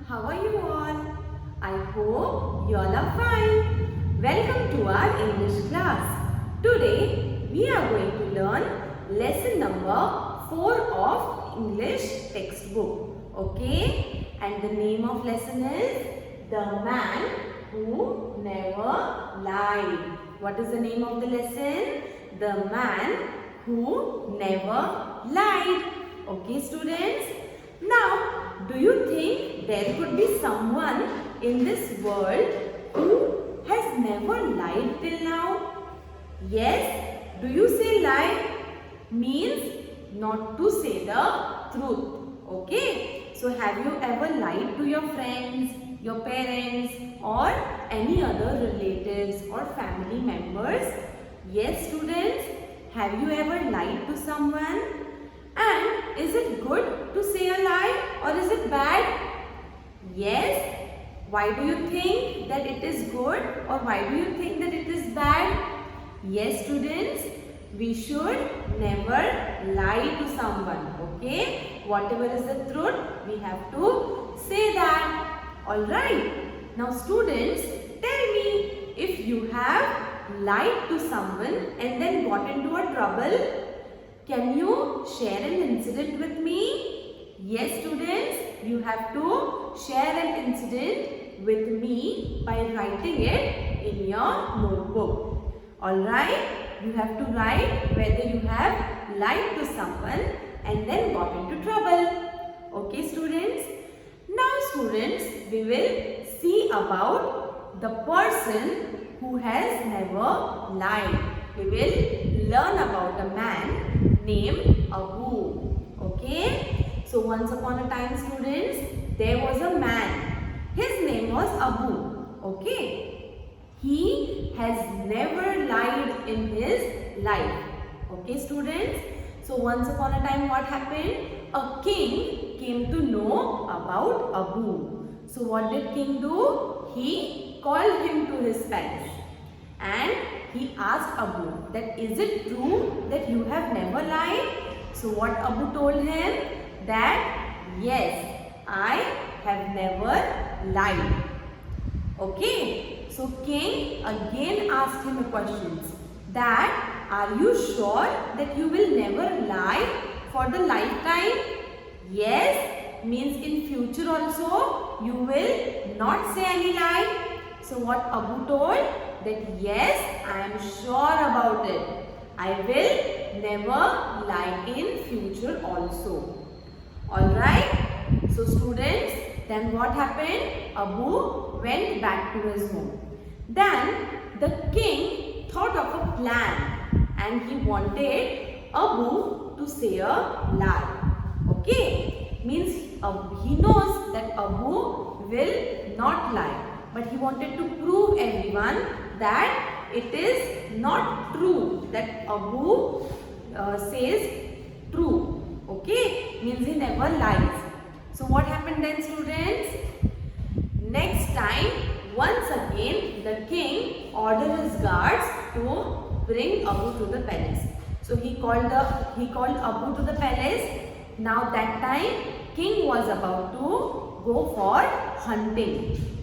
How are you all? I hope you all are fine. Welcome to our English class. Today we are going to learn lesson number 4 of English textbook. Okay? And the name of lesson is The Man Who Never Lied. What is the name of the lesson? The Man Who Never Lied. Okay, students? Now, do you think there could be someone in this world who has never lied till now? Yes, do you say lie? Means not to say the truth. Okay? So, have you ever lied to your friends, your parents or any other relatives or family members? Yes, students, have you ever lied to someone? And is it good to say a lie or is it bad? Yes. Why do you think that it is good or why do you think that it is bad? Yes, students, we should never lie to someone. Okay? Whatever is the truth, we have to say that. Alright. Now, students, tell me if you have lied to someone and then got into a trouble. Can you share an incident with me? Yes, students, you have to share an incident with me by writing it in your notebook. Alright, you have to write whether you have lied to someone and then got into trouble. Okay, students? Now, students, we will see about the person who has never lied. We will learn about a man named Abu. Okay? So once upon a time, students, there was a man. His name was Abu. Okay? He has never lied in his life. Okay, students? So once upon a time, what happened? A king came to know about Abu. So what did king do? He called him to his palace. And he asked Abu that is it true that you have never lied? So what Abu told him? That yes, I have never lied. Okay. So king again asked him a question that are you sure that you will never lie for the lifetime? Yes, means in future also you will not say any lie. So what Abu told? That yes, I am sure about it. I will never lie in future also. Alright. So students, then what happened? Abu went back to his home. Then the king thought of a plan and he wanted Abu to say a lie. Okay. Means he knows that Abu will not lie. But he wanted to prove everyone that it is not true that Abu says true. Okay? Means he never lies. So what happened then, students? Next time, once again, the king ordered his guards to bring Abu to the palace. So he called Abu to the palace. Now that time, king was about to go for hunting.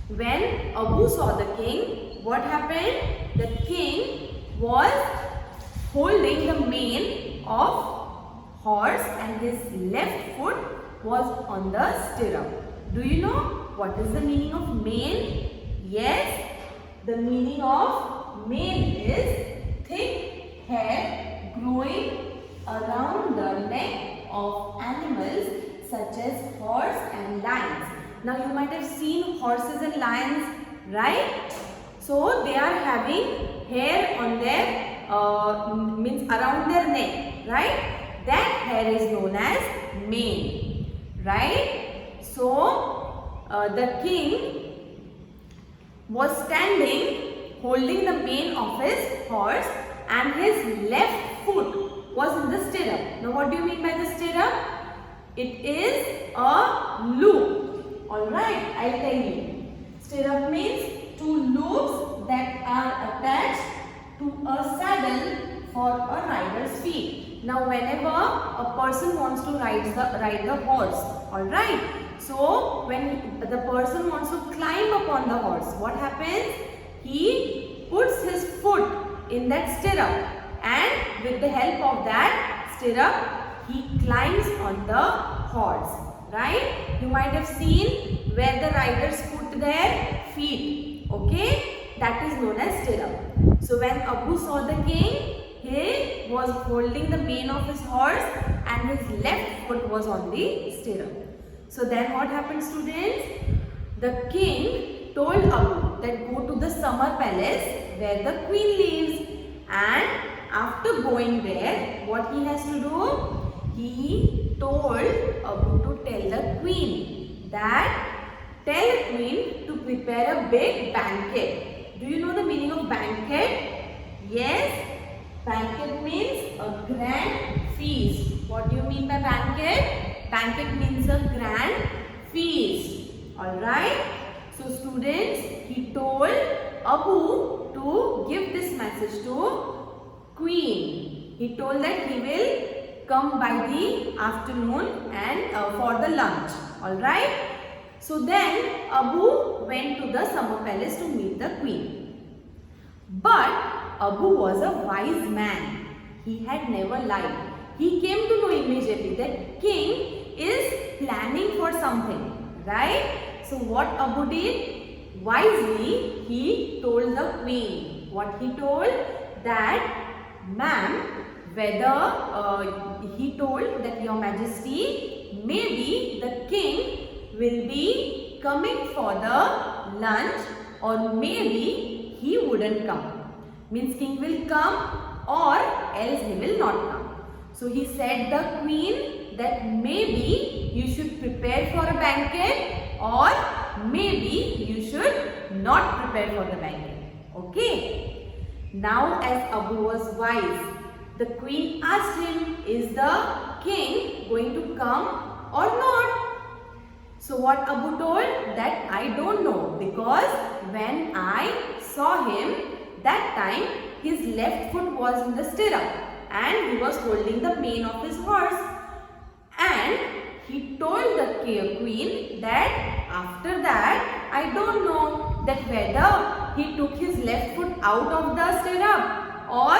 When Abu saw the king, what happened? The king was holding the mane of horse and his left foot was on the stirrup. Do you know what is the meaning of mane? Yes, the meaning of mane is thick hair growing around the neck of animals such as horse and lions. Now you might have seen horses and lions, right? So they are having hair on their means around their neck, right? That hair is known as mane, right? So the king was standing holding the mane of his horse and his left foot was in the stirrup. Now what do you mean by the stirrup? It is a loop. Alright, I'll tell you. Stirrup means two loops that are attached to a saddle for a rider's feet. now whenever a person wants to ride the horse, alright. So when the person wants to climb upon the horse, what happens? He puts his foot in that stirrup, and with the help of that stirrup, he climbs on the horse, right? You might have seen where the riders put their feet, okay? That is known as stirrup. So when Abu saw the king, he was holding the mane of his horse and his left foot was on the stirrup. So then what happened, students? The king told Abu that go to the summer palace where the queen lives, and after going there, what he has to do? He told Abu to tell the queen that tell the queen to prepare a big banquet. Do you know the meaning of banquet? Yes, banquet means a grand feast. What do you mean by banquet? Banquet means a grand feast. Alright. So students, he told Abu to give this message to queen. He told that he will come by the afternoon and for the lunch. Alright. So then Abu went to the summer palace to meet the queen. But Abu was a wise man. He had never lied. He came to know immediately that king is planning for something, right? So what Abu did? Wisely, he told the queen. What he told? That, ma'am, whether he told that your majesty, maybe the king will be coming for the lunch, or maybe he wouldn't come. Means king will come or else he will not come. So he said the queen that maybe you should prepare for a banquet, or maybe you should not prepare for the banquet. Okay. Now as Abu was wise, the queen asked him, is the king going to come or not? So what Abu told? That I don't know, because when I saw him, that time his left foot was in the stirrup and he was holding the mane of his horse, and he told the queen that after that I don't know that whether he took his left foot out of the stirrup or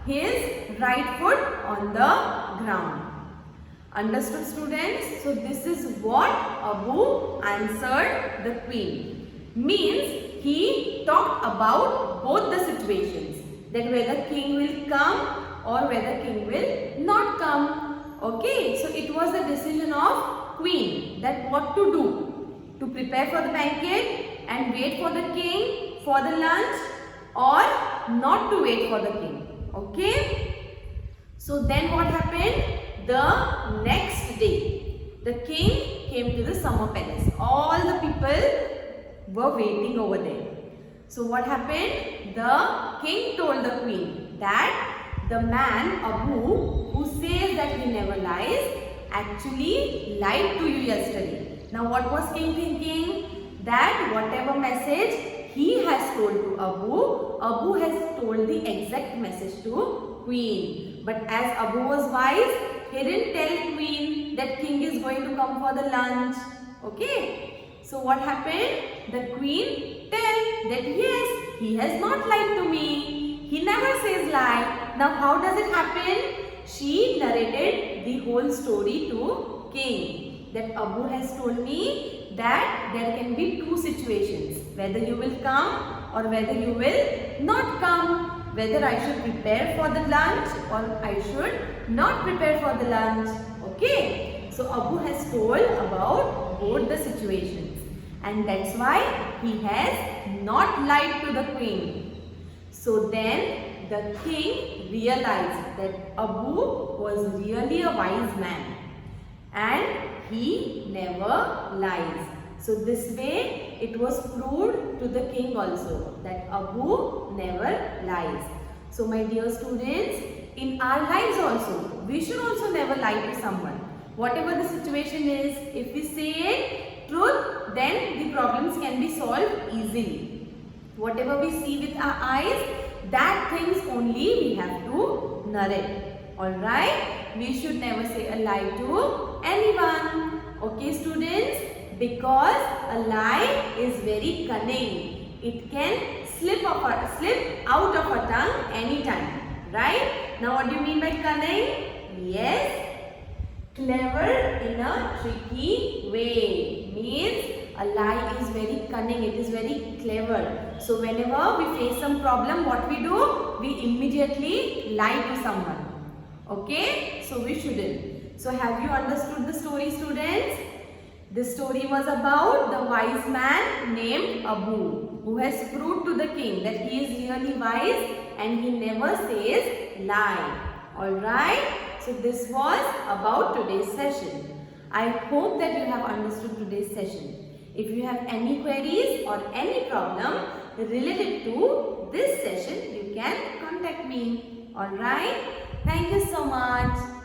his right foot on the ground. Understood, students? So this is what Abu answered the queen. Means he talked about both the situations, that whether king will come or whether king will not come. Okay, so it was the decision of queen that what to do, to prepare for the banquet and wait for the king for the lunch, or not to wait for the king. Okay, so then what happened? The next day, the king came to the summer palace. All the people were waiting over there. So what happened? The king told the queen that the man Abu, who says that he never lies, actually lied to you yesterday. Now what was king thinking? That whatever message he has told to Abu has told the exact message to queen. But as Abu was wise, he didn't tell queen that king is going to come for the lunch. Okay. So what happened? The queen tell that yes, he has not lied to me. He never says lie. Now how does it happen? She narrated the whole story to king. That Abu has told me that there can be two situations. Whether you will come or whether you will not come. Whether I should prepare for the lunch or I should not prepare for the lunch. Okay. So Abu has told about both the situations, and that's why he has not lied to the queen. So then the king realized that Abu was really a wise man and he never lies. So this way it was proved to the king also that Abu never lies. So my dear students, in our lives also, we should also never lie to someone. Whatever the situation is, if we say truth, then the problems can be solved easily. Whatever we see with our eyes, that things only we have to narrate. Alright? We should never say a lie to anyone. Okay, students? Because a lie is very cunning. It can slip out of our tongue anytime. Right? Now what do you mean by cunning? Yes. Clever in a tricky way. Means a lie is very cunning. It is very clever. So whenever we face some problem, what we do? We immediately lie to someone. Okay? So we shouldn't. So have you understood the story, students? This story was about the wise man named Abu, who has proved to the king that he is really wise and he never says lie. Alright? So this was about today's session. I hope that you have understood today's session. If you have any queries or any problem related to this session, you can contact me. Alright? Thank you so much.